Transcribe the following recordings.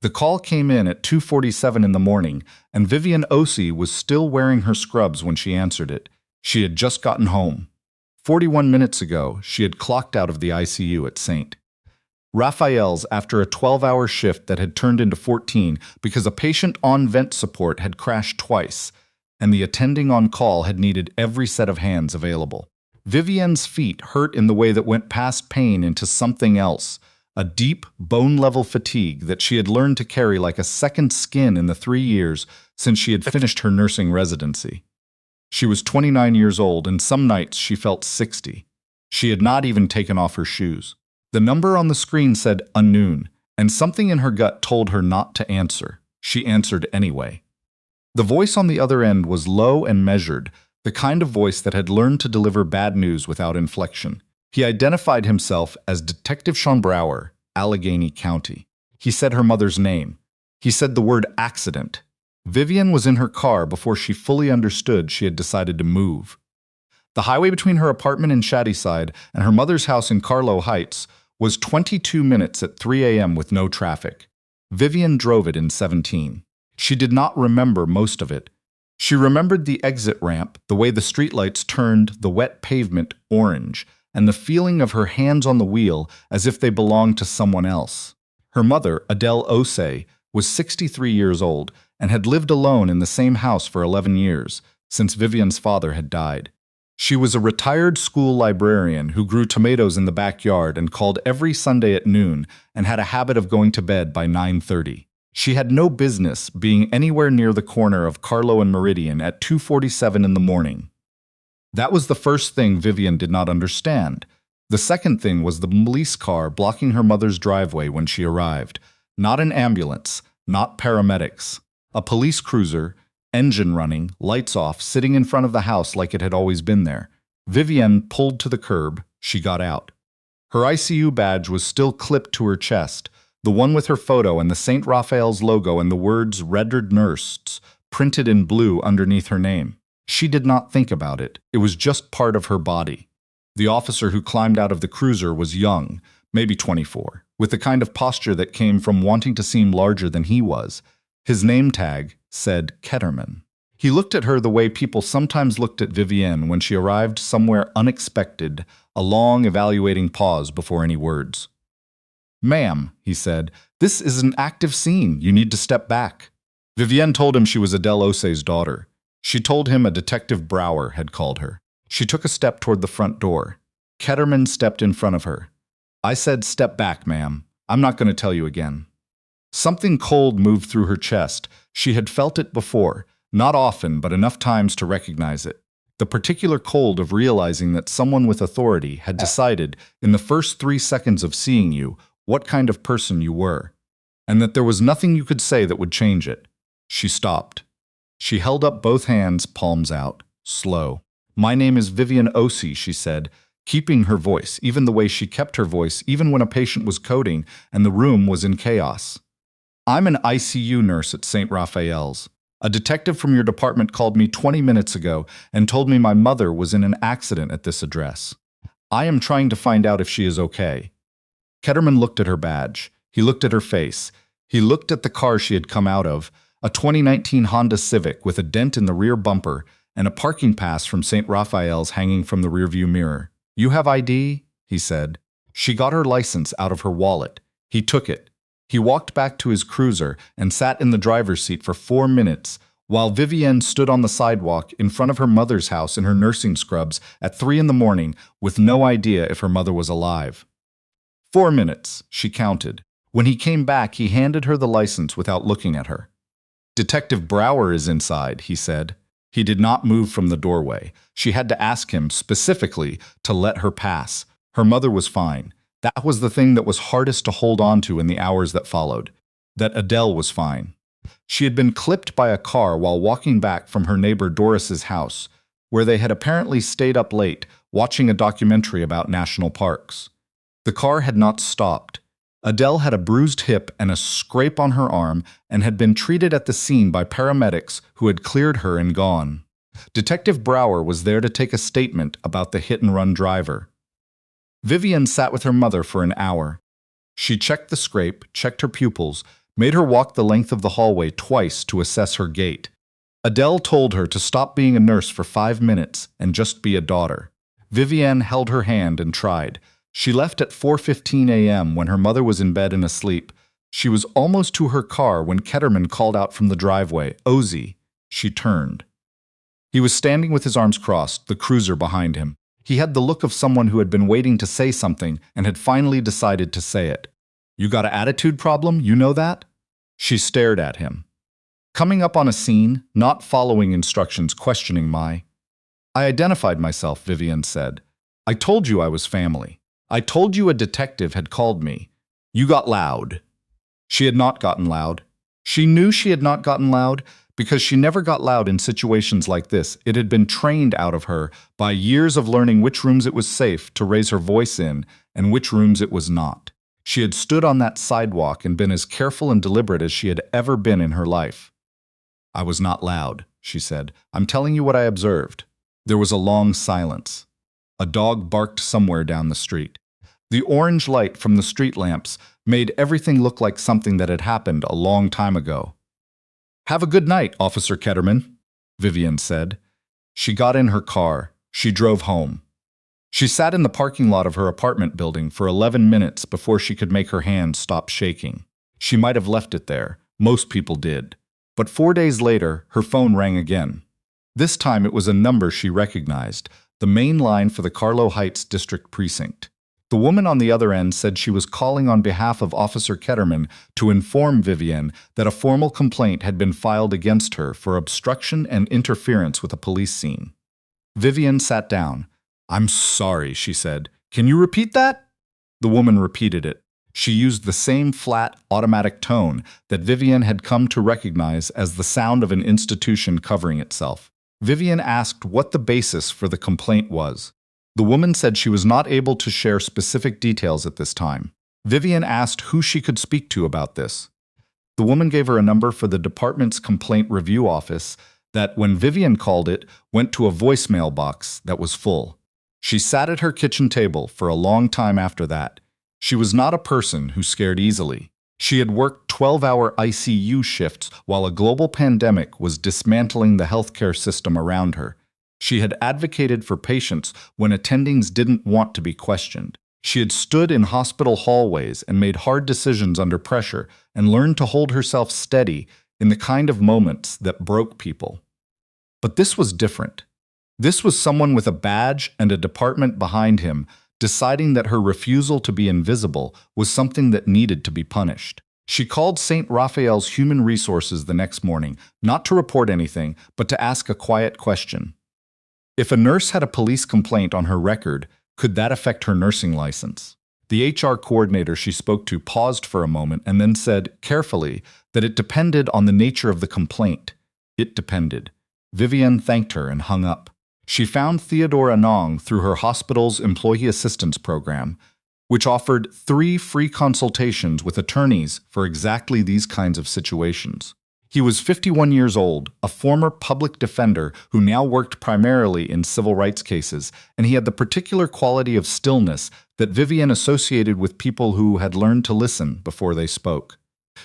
The call came in at 2:47 in the morning, and Vivian Osei was still wearing her scrubs when she answered it. She had just gotten home. 41 minutes ago, she had clocked out of the ICU at St. Raphael's after a 12-hour shift that had turned into 14 because a patient on vent support had crashed twice, and the attending on call had needed every set of hands available. Vivian's feet hurt in the way that went past pain into something else, a deep, bone-level fatigue that she had learned to carry like a second skin in the 3 years since she had finished her nursing residency. She was 29 years old, and some nights she felt 60. She had not even taken off her shoes. The number on the screen said unknown, and something in her gut told her not to answer. She answered anyway. The voice on the other end was low and measured, the kind of voice that had learned to deliver bad news without inflection. He identified himself as Detective Sean Brower, Allegheny County. He said her mother's name. He said the word accident. Vivian was in her car before she fully understood she had decided to move. The highway between her apartment in Shadyside and her mother's house in Carlow Heights was 22 minutes at 3 a.m. with no traffic. Vivian drove it in 17. She did not remember most of it. She remembered the exit ramp, the way the streetlights turned the wet pavement orange, and the feeling of her hands on the wheel as if they belonged to someone else. Her mother, Adele Osei, was 63 years old and had lived alone in the same house for 11 years, since Vivian's father had died. She was a retired school librarian who grew tomatoes in the backyard and called every Sunday at noon and had a habit of going to bed by 9:30. She had no business being anywhere near the corner of Carlow and Meridian at 2:47 in the morning. That was the first thing Vivian did not understand. The second thing was the police car blocking her mother's driveway when she arrived. Not an ambulance, not paramedics. A police cruiser, engine running, lights off, sitting in front of the house like it had always been there. Vivian pulled to the curb. She got out. Her ICU badge was still clipped to her chest, the one with her photo and the St. Raphael's logo and the words "Registered Nurse" printed in blue underneath her name. She did not think about it. It was just part of her body. The officer who climbed out of the cruiser was young, maybe 24, with the kind of posture that came from wanting to seem larger than he was. His name tag said Ketterman. He looked at her the way people sometimes looked at Vivienne when she arrived somewhere unexpected, a long, evaluating pause before any words. "Ma'am," he said, "this is an active scene. You need to step back." Vivienne told him she was Adele Osei's daughter. She told him a Detective Brower had called her. She took a step toward the front door. Ketterman stepped in front of her. "I said step back, ma'am. I'm not going to tell you again." Something cold moved through her chest. She had felt it before, not often, but enough times to recognize it. The particular cold of realizing that someone with authority had decided, in the first 3 seconds of seeing you, what kind of person you were, and that there was nothing you could say that would change it. She stopped. She held up both hands, palms out, slow. "My name is Vivian Osei," she said, keeping her voice, even the way she kept her voice, even when a patient was coding and the room was in chaos. "I'm an ICU nurse at St. Raphael's. A detective from your department called me 20 minutes ago and told me my mother was in an accident at this address. I am trying to find out if she is okay." Ketterman looked at her badge. He looked at her face. He looked at the car she had come out of, a 2019 Honda Civic with a dent in the rear bumper and a parking pass from St. Raphael's hanging from the rearview mirror. "You have ID?" he said. She got her license out of her wallet. He took it. He walked back to his cruiser and sat in the driver's seat for 4 minutes, while Vivienne stood on the sidewalk in front of her mother's house in her nursing scrubs at 3 in the morning with no idea if her mother was alive. 4 minutes, she counted. When he came back, he handed her the license without looking at her. "Detective Brower is inside," he said. He did not move from the doorway. She had to ask him, specifically, to let her pass. Her mother was fine. That was the thing that was hardest to hold on to in the hours that followed. That Adele was fine. She had been clipped by a car while walking back from her neighbor Doris's house, where they had apparently stayed up late, watching a documentary about national parks. The car had not stopped. Adele had a bruised hip and a scrape on her arm and had been treated at the scene by paramedics who had cleared her and gone. Detective Brower was there to take a statement about the hit-and-run driver. Vivian sat with her mother for an hour. She checked the scrape, checked her pupils, made her walk the length of the hallway twice to assess her gait. Adele told her to stop being a nurse for 5 minutes and just be a daughter. Vivienne held her hand and tried. She left at 4:15 a.m. when her mother was in bed and asleep. She was almost to her car when Ketterman called out from the driveway, "Ozzy." She turned. He was standing with his arms crossed, the cruiser behind him. He had the look of someone who had been waiting to say something and had finally decided to say it. "You got an attitude problem, you know that?" She stared at him. Coming up on a scene, not following instructions, questioning my... "I identified myself," Vivienne said. "I told you I was family. I told you a detective had called me. You got loud." She had not gotten loud. She knew she had not gotten loud because she never got loud in situations like this. It had been trained out of her by years of learning which rooms it was safe to raise her voice in and which rooms it was not. She had stood on that sidewalk and been as careful and deliberate as she had ever been in her life. "I was not loud," she said. "I'm telling you what I observed." There was a long silence. A dog barked somewhere down the street. The orange light from the street lamps made everything look like something that had happened a long time ago. "Have a good night, Officer Ketterman," Vivienne said. She got in her car. She drove home. She sat in the parking lot of her apartment building for 11 minutes before she could make her hand stop shaking. She might have left it there. Most people did. But 4 days later, her phone rang again. This time it was a number she recognized, the main line for the Carlo Heights District Precinct. The woman on the other end said she was calling on behalf of Officer Ketterman to inform Vivienne that a formal complaint had been filed against her for obstruction and interference with a police scene. Vivienne sat down. "I'm sorry," she said. "Can you repeat that?" The woman repeated it. She used the same flat, automatic tone that Vivienne had come to recognize as the sound of an institution covering itself. Vivienne asked what the basis for the complaint was. The woman said she was not able to share specific details at this time. Vivienne asked who she could speak to about this. The woman gave her a number for the department's complaint review office that, when Vivienne called it, went to a voicemail box that was full. She sat at her kitchen table for a long time after that. She was not a person who scared easily. She had worked 12-hour ICU shifts while a global pandemic was dismantling the healthcare system around her. She had advocated for patients when attendings didn't want to be questioned. She had stood in hospital hallways and made hard decisions under pressure and learned to hold herself steady in the kind of moments that broke people. But this was different. This was someone with a badge and a department behind him deciding that her refusal to be invisible was something that needed to be punished. She called St. Raphael's Human Resources the next morning, not to report anything, but to ask a quiet question. If a nurse had a police complaint on her record, could that affect her nursing license? The HR coordinator she spoke to paused for a moment and then said, carefully, that it depended on the nature of the complaint. It depended. Vivienne thanked her and hung up. She found Theodore Anong through her hospital's employee assistance program, which offered 3 free consultations with attorneys for exactly these kinds of situations. He was 51 years old, a former public defender who now worked primarily in civil rights cases, and he had the particular quality of stillness that Vivienne associated with people who had learned to listen before they spoke.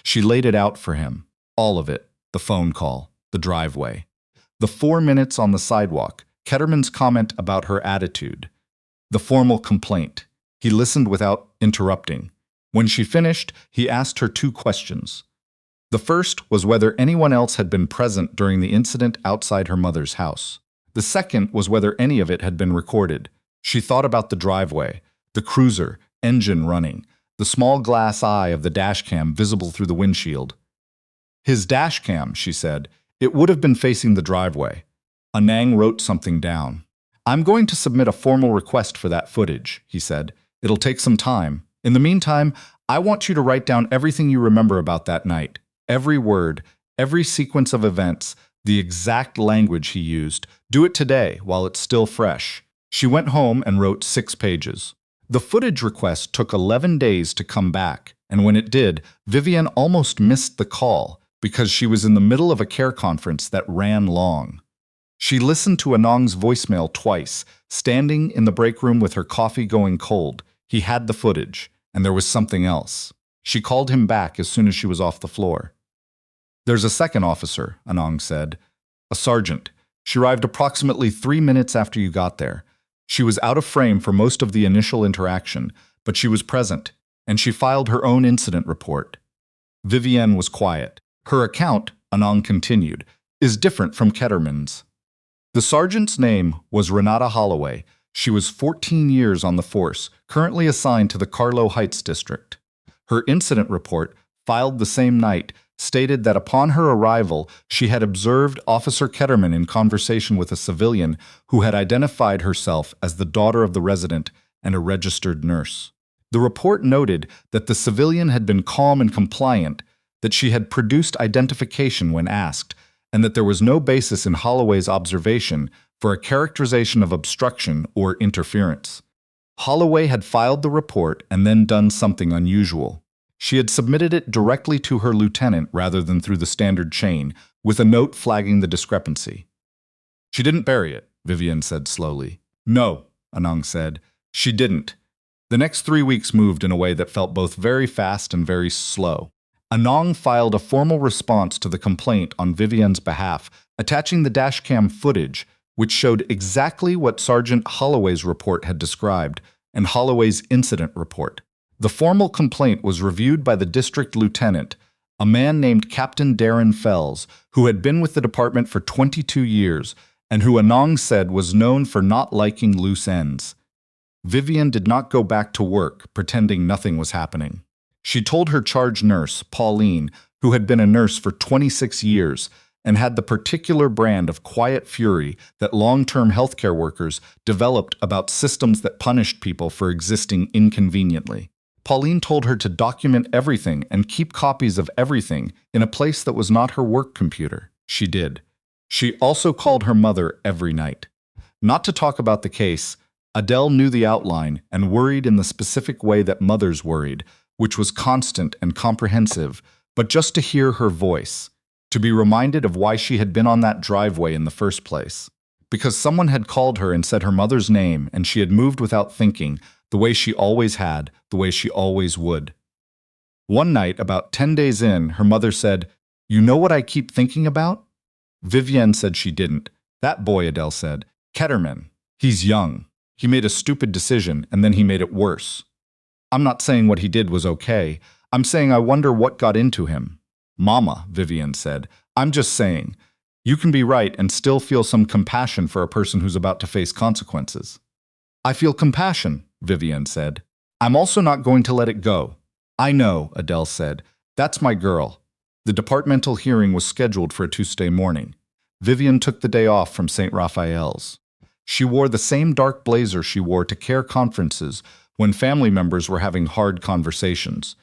She laid it out for him, all of it, the phone call, the driveway, the 4 minutes on the sidewalk, Ketterman's comment about her attitude, the formal complaint. He listened without interrupting. When she finished, he asked her 2 questions. The first was whether anyone else had been present during the incident outside her mother's house. The second was whether any of it had been recorded. She thought about the driveway, the cruiser, engine running, the small glass eye of the dashcam visible through the windshield. His dashcam, she said, it would have been facing the driveway. Anang wrote something down. I'm going to submit a formal request for that footage, he said. It'll take some time. In the meantime, I want you to write down everything you remember about that night. Every word, every sequence of events, the exact language he used. Do it today while it's still fresh. She went home and wrote 6 pages. The footage request took 11 days to come back, and when it did, Vivienne almost missed the call because she was in the middle of a care conference that ran long. She listened to Anong's voicemail twice, standing in the break room with her coffee going cold. He had the footage, and there was something else. She called him back as soon as she was off the floor. There's a second officer, Anang said. A sergeant. She arrived approximately 3 minutes after you got there. She was out of frame for most of the initial interaction, but she was present, and she filed her own incident report. Vivienne was quiet. Her account, Anang continued, is different from Ketterman's. The sergeant's name was Renata Holloway. She was 14 years on the force, currently assigned to the Carlow Heights district. Her incident report, filed the same night, stated that upon her arrival, she had observed Officer Ketterman in conversation with a civilian who had identified herself as the daughter of the resident and a registered nurse. The report noted that the civilian had been calm and compliant, that she had produced identification when asked, and that there was no basis in Holloway's observation for a characterization of obstruction or interference. Holloway had filed the report and then done something unusual. She had submitted it directly to her lieutenant rather than through the standard chain, with a note flagging the discrepancy. She didn't bury it, Vivienne said slowly. No, Anang said. She didn't. The next 3 weeks moved in a way that felt both very fast and very slow. Anang filed a formal response to the complaint on Vivienne's behalf, attaching the dashcam footage, which showed exactly what Sergeant Holloway's report had described, and Holloway's incident report. The formal complaint was reviewed by the district lieutenant, a man named Captain Darren Fells, who had been with the department for 22 years, and who Anang said was known for not liking loose ends. Vivienne did not go back to work, pretending nothing was happening. She told her charge nurse, Pauline, who had been a nurse for 26 years, and had the particular brand of quiet fury that long-term healthcare workers developed about systems that punished people for existing inconveniently. Pauline told her to document everything and keep copies of everything in a place that was not her work computer. She did. She also called her mother every night. Not to talk about the case, Adele knew the outline and worried in the specific way that mothers worried, which was constant and comprehensive, but just to hear her voice, to be reminded of why she had been on that driveway in the first place. Because someone had called her and said her mother's name, and she had moved without thinking, the way she always had, the way she always would. One night, about 10 days in, her mother said, "You know what I keep thinking about?" Vivienne said she didn't. "That boy," Adele said. "Ketterman. He's young. He made a stupid decision, and then he made it worse. I'm not saying what he did was okay. I'm saying I wonder what got into him." "Mama," Vivienne said, "I'm just saying. You can be right and still feel some compassion for a person who's about to face consequences." "I feel compassion," Vivienne said. "I'm also not going to let it go." "I know," Adele said. "That's my girl." The departmental hearing was scheduled for a Tuesday morning. Vivienne took the day off from St. Raphael's. She wore the same dark blazer she wore to care conferences when family members were having hard conversations,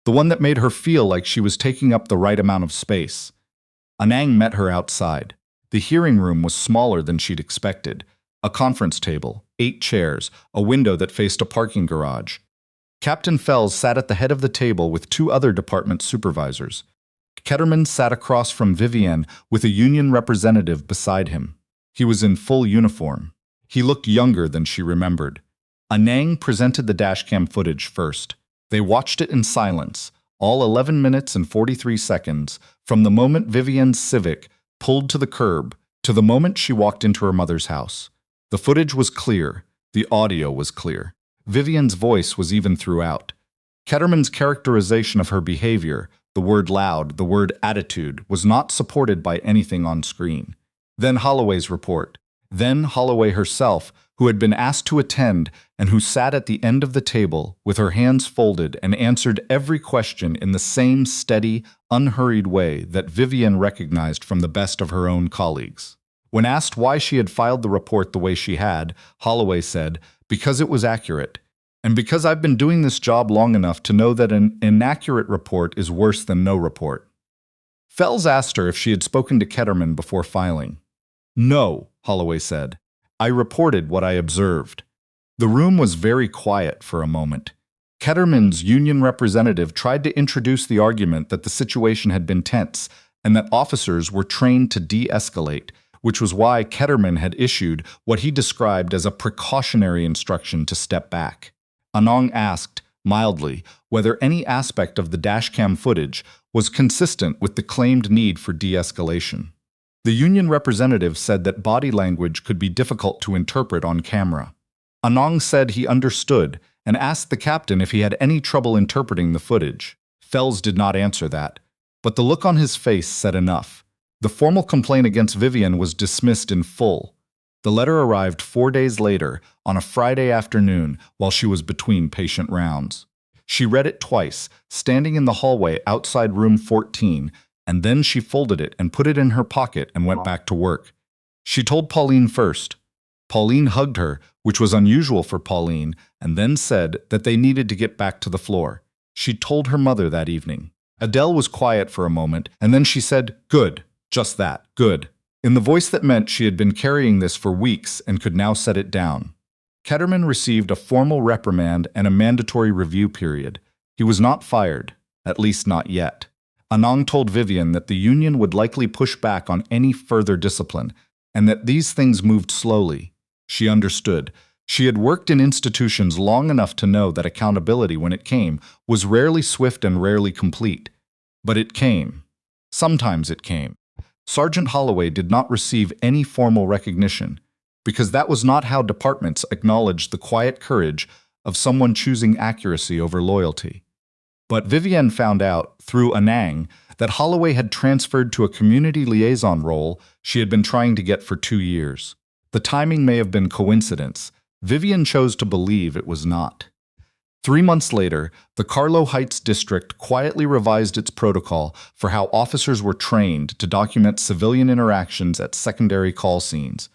the one that made her feel like she was taking up the right amount of space. Anang met her outside. The hearing room was smaller than she'd expected. A conference table, 8 chairs, a window that faced a parking garage. Captain Fells sat at the head of the table with 2 other department supervisors. Ketterman sat across from Vivienne with a union representative beside him. He was in full uniform. He looked younger than she remembered. Anang presented the dashcam footage first. They watched it in silence, all 11 minutes and 43 seconds, from the moment Vivienne's Civic pulled to the curb to the moment she walked into her mother's house. The footage was clear. The audio was clear. Vivienne's voice was even throughout. Ketterman's characterization of her behavior, the word loud, the word attitude, was not supported by anything on screen. Then Holloway's report. Then Holloway herself, who had been asked to attend and who sat at the end of the table with her hands folded and answered every question in the same steady, unhurried way that Vivienne recognized from the best of her own colleagues. When asked why she had filed the report the way she had, Holloway said, "Because it was accurate, and because I've been doing this job long enough to know that an inaccurate report is worse than no report." Fells asked her if she had spoken to Ketterman before filing. "No," Holloway said. "I reported what I observed." The room was very quiet for a moment. Ketterman's union representative tried to introduce the argument that the situation had been tense and that officers were trained to de-escalate, which was why Ketterman had issued what he described as a precautionary instruction to step back. Anang asked, mildly, whether any aspect of the dashcam footage was consistent with the claimed need for de-escalation. The union representative said that body language could be difficult to interpret on camera. Anang said he understood and asked the captain if he had any trouble interpreting the footage. Fells did not answer that, but the look on his face said enough. The formal complaint against Vivian was dismissed in full. The letter arrived 4 days later, on a Friday afternoon, while she was between patient rounds. She read it twice, standing in the hallway outside room 14, and then she folded it and put it in her pocket and went back to work. She told Pauline first. Pauline hugged her, which was unusual for Pauline, and then said that they needed to get back to the floor. She told her mother that evening. Adele was quiet for a moment, and then she said, "Good, just that, good," in the voice that meant she had been carrying this for weeks and could now set it down. Ketterman received a formal reprimand and a mandatory review period. He was not fired, at least not yet. Anang told Vivian that the union would likely push back on any further discipline, and that these things moved slowly. She understood. She had worked in institutions long enough to know that accountability, when it came, was rarely swift and rarely complete. But it came. Sometimes it came. Sergeant Holloway did not receive any formal recognition, because that was not how departments acknowledged the quiet courage of someone choosing accuracy over loyalty. But Vivian found out, through Anang, that Holloway had transferred to a community liaison role she had been trying to get for 2 years. The timing may have been coincidence. Vivian chose to believe it was not. 3 months later, the Carlo Heights district quietly revised its protocol for how officers were trained to document civilian interactions at secondary call scenes.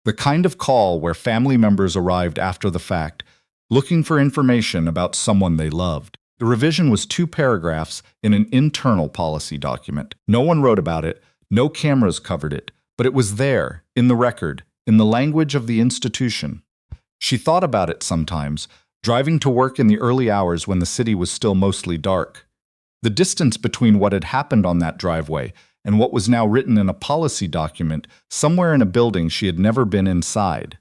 The kind of call where family members arrived after the fact, looking for information about someone they loved. The revision was 2 paragraphs in an internal policy document. No one wrote about it, no cameras covered it, but it was there, in the record, in the language of the institution. She thought about it sometimes, driving to work in the early hours when the city was still mostly dark. The distance between what had happened on that driveway and what was now written in a policy document somewhere in a building she had never been inside.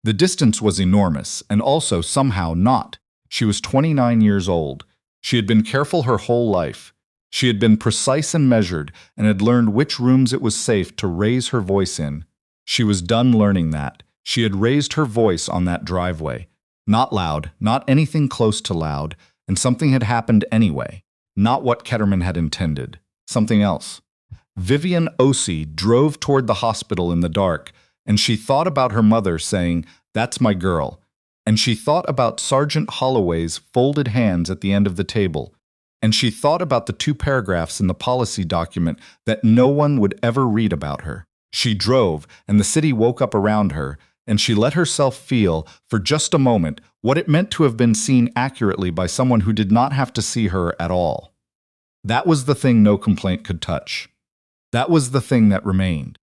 The distance was enormous, and also somehow not. She was 29 years old. She had been careful her whole life. She had been precise and measured, and had learned which rooms it was safe to raise her voice in. She was done learning that. She had raised her voice on that driveway. Not loud, not anything close to loud, and something had happened anyway. Not what Ketterman had intended. Something else. Vivian Osei drove toward the hospital in the dark, and she thought about her mother saying, "That's my girl." And she thought about Sergeant Holloway's folded hands at the end of the table. And she thought about the 2 paragraphs in the policy document that no one would ever read about her. She drove, and the city woke up around her, and she let herself feel, for just a moment, what it meant to have been seen accurately by someone who did not have to see her at all. That was the thing no complaint could touch. That was the thing that remained.